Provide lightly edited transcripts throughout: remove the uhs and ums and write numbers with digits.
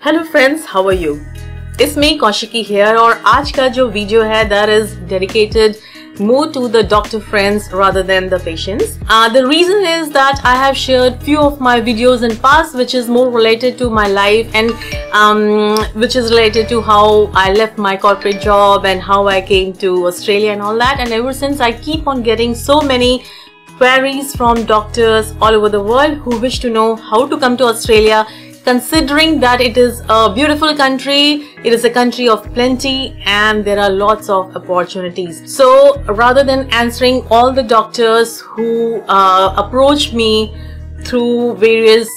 Hello friends, how are you? It's me Kaushiki here और आज का जो वीडियो है that is dedicated more to the doctor friends rather than the patients. The reason is that I have shared few of my videos in past which is more related to my life and which is related to how I left my corporate job and how I came to Australia and all that, and ever since I keep on getting so many queries from doctors all over the world who wish to know how to come to Australia, considering that it is a beautiful country, it is a country of plenty and there are lots of opportunities. So rather than answering all the doctors who approach me through various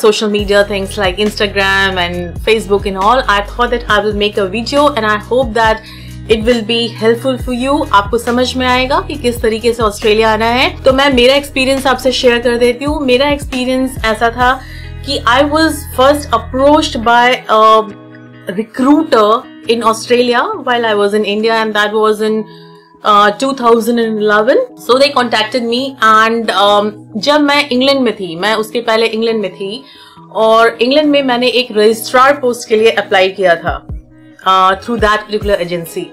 social media things like Instagram and Facebook and all, I thought that I will make a video and I hope that it will be helpful for you. आपको समझ में आएगा कि किस तरीके से Australia आना है. तो मैं मेरा एक्सपीरियंस आपसे शेयर कर देती हूँ. मेरा एक्सपीरियंस ऐसा था कि I was first approached by a recruiter in Australia while I was in India, and that was in 2011. So they contacted me and जब मैं इंग्लैंड में थी, मैं उसके पहले इंग्लैंड में थी और इंग्लैंड में मैंने एक रजिस्ट्रार पोस्ट के लिए अप्लाई किया था through that particular agency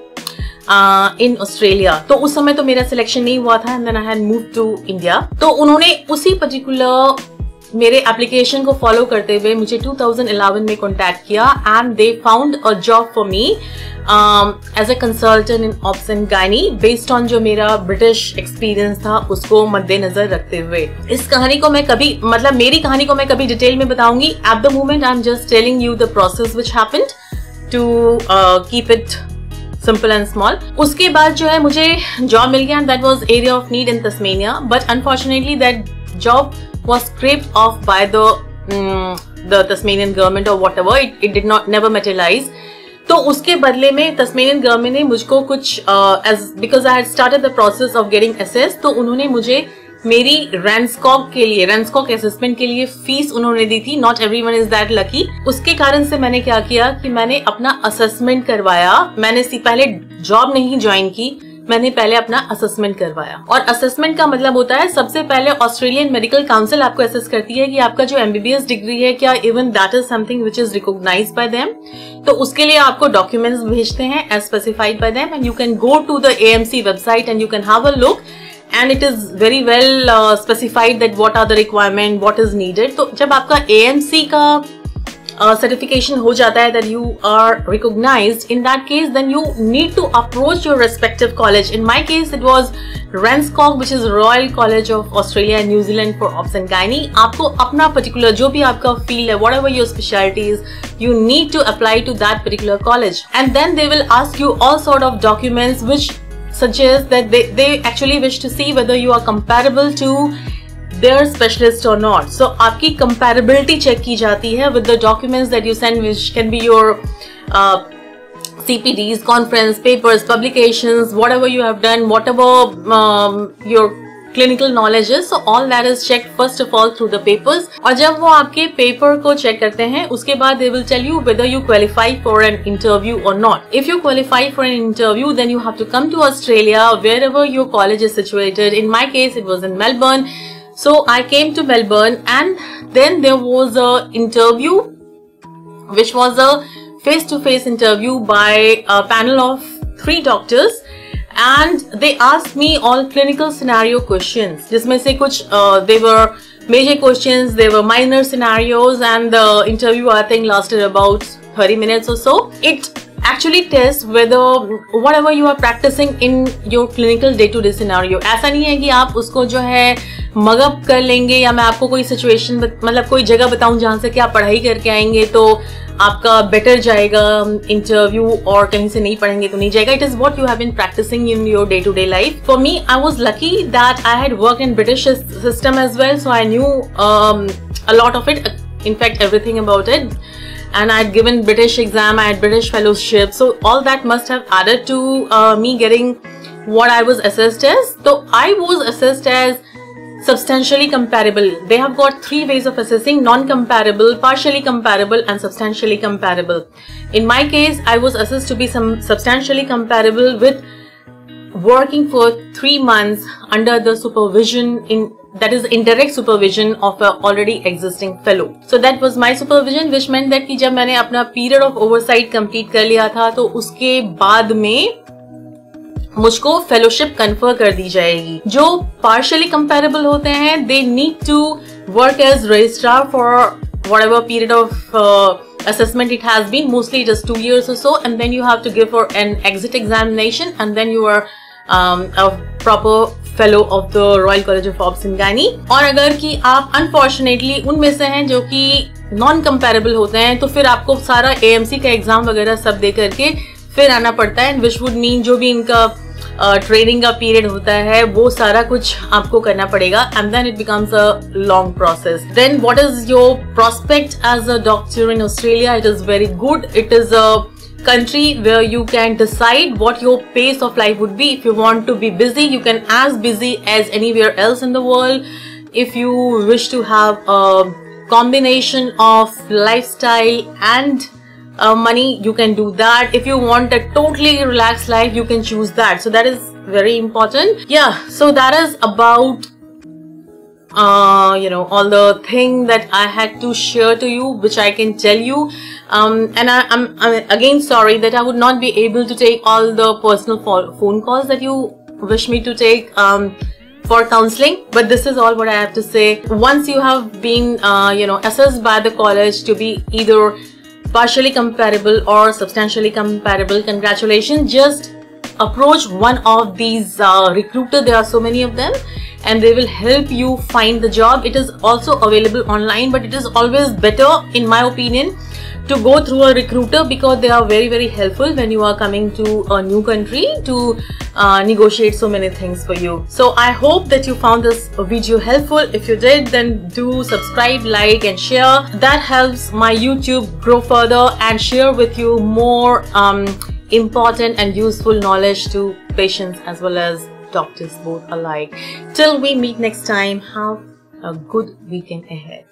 in Australia. तो उस समय तो मेरा सिलेक्शन नहीं हुआ था and then I had moved to India. तो उन्होंने उसी पर्टिकुलर मेरे एप्लीकेशन को फॉलो करते हुए मुझे 2011 में कॉन्टैक्ट किया and they found a job for me as a consultant in obs and gynae based on जो मेरा ब्रिटिश एक्सपीरियंस था उसको मद्देनजर रखते हुए. इस कहानी को मैं कभी मेरी कहानी को मैं कभी डिटेल में बताऊंगी. At the moment I am just telling you the process which happened to keep it simple and small. उसके बाद जो है मुझे जॉब मिल गया and that was area of need in Tasmania, but unfortunately that job was scraped off by the Tasmanian government or whatever. It did not never materialize. तो उसके बदले में तस्मेनियन गवर्नमेंट ने मुझको कुछ because I had started the process of getting assessed, तो उन्होंने मुझे मेरी रैंसकॉक असेसमेंट के लिए फीस उन्होंने दी थी. Not everyone is that lucky. उसके कारण से मैंने क्या किया कि मैंने अपना असेसमेंट करवाया. मैंने पहले जॉब नहीं ज्वाइन की, मैंने पहले अपना असेसमेंट करवाया. और असेसमेंट का मतलब होता है सबसे पहले ऑस्ट्रेलियन मेडिकल काउंसिल आपको असेस करती है कि आपका जो एमबीबीएस डिग्री है क्या even that is something which is recognised by them. तो उसके लिए आपको डॉक्यूमेंट्स भेजते हैं as specified by them and you can go to the AMC website and you can have a look and it is very well specified that what are the requirement, what is needed. तो जब आपका AMC का certification हो जाता है that you are recognized, in that case then you need to approach your respective college. In my case it was Ranscock, which is Royal College of Australia and New Zealand for Obs and Gynae. आपको अपना particular जो भी आपका field है, whatever your specialty is, you need to apply to that particular college, and then they will ask you all sort of documents which suggest that they actually wish to see whether you are comparable to their specialist or not. So आपकी comparability check की जाती है with the documents that you send, which can be your CPDs, conference papers, publications, whatever you have done, whatever your clinical knowledge is. So all that is checked first of all through the papers. और जब वो आपके paper को check करते हैं उसके बाद they will tell you whether you qualify for an interview or not. If you qualify for an interview then you have to come to Australia wherever your college is situated. In my case it was in Melbourne. So I came to Melbourne and then there was a interview which was a face-to-face interview by a panel of 3 doctors. And they asked me all clinical scenario questions. जिसमें से कुछ they were major questions, they were minor scenarios, and the interview I think lasted about 30 minutes or so. It actually tests whether whatever you are practicing in your clinical day-to-day scenario. ऐसा नहीं है कि आप उसको जो है mug up कर लेंगे या मैं आपको कोई सिचुएशन मतलब कोई जगह बताऊं जहां से कि आप पढ़ाई करके आएंगे तो आपका बेटर जाएगा इंटरव्यू और कहीं से नहीं पढ़ेंगे तो नहीं जाएगा. It is what you have been practising in your day to day life. For me I was lucky that I had work in British system as well, so I knew a lot of it, in fact everything about it, and I had given British exam, I had British fellowship, so all that must have added to me getting what I was assessed as. So I was assessed as substantially comparable. They have got 3 ways of assessing: non-comparable, partially comparable and substantially comparable. In my case I was assessed to be substantially comparable with working for 3 months under the supervision in that is indirect supervision of a already existing fellow. So that was my supervision, which meant that कि जब मैंने अपना period of oversight complete कर लिया था तो उसके बाद में मुझको फेलोशिप कन्फर कर दी जाएगी. जो partially comparable होते हैं, they need to work as registrar for whatever period of assessment it has been. Mostly it is 2 years or so, and then you have to give for an exit examination, and then you are a proper fellow of the Royal College of Obs and Gynae. और अगर कि आप unfortunately उनमें से हैं जो कि non comparable होते हैं, तो फिर आपको सारा AMC का एग्जाम वगैरह सब दे करके फिर आना पड़ता है, which would mean जो भी इनका ट्रेनिंग का पीरियड होता है वो सारा कुछ आपको करना पड़ेगा, and then it becomes a long process. Then what is your prospect as a doctor in Australia? It is very good. It is a country where you can decide what your pace of life would be. If you want to be busy, you can as busy as anywhere else in the world. If you wish to have a combination of lifestyle and money, you can do that. If you want a totally relaxed life, you can choose that. So that is very important. Yeah, so that is about all the thing that I had to share to you, which I can tell you. And I'm again sorry that I would not be able to take all the personal phone calls that you wish me to take for counseling. But this is all what I have to say. Once you have been assessed by the college to be either partially comparable or substantially comparable, congratulations. Just approach one of these recruiters. There are so many of them, and they will help you find the job. It is also available online, but it is always better, in my opinion, to go through a recruiter, because they are very, very helpful when you are coming to a new country to negotiate so many things for you. So I hope that you found this video helpful. If you did, then do subscribe, like and share. That helps my YouTube grow further and share with you more important and useful knowledge to patients as well as doctors both alike. Till we meet next time, have a good weekend ahead.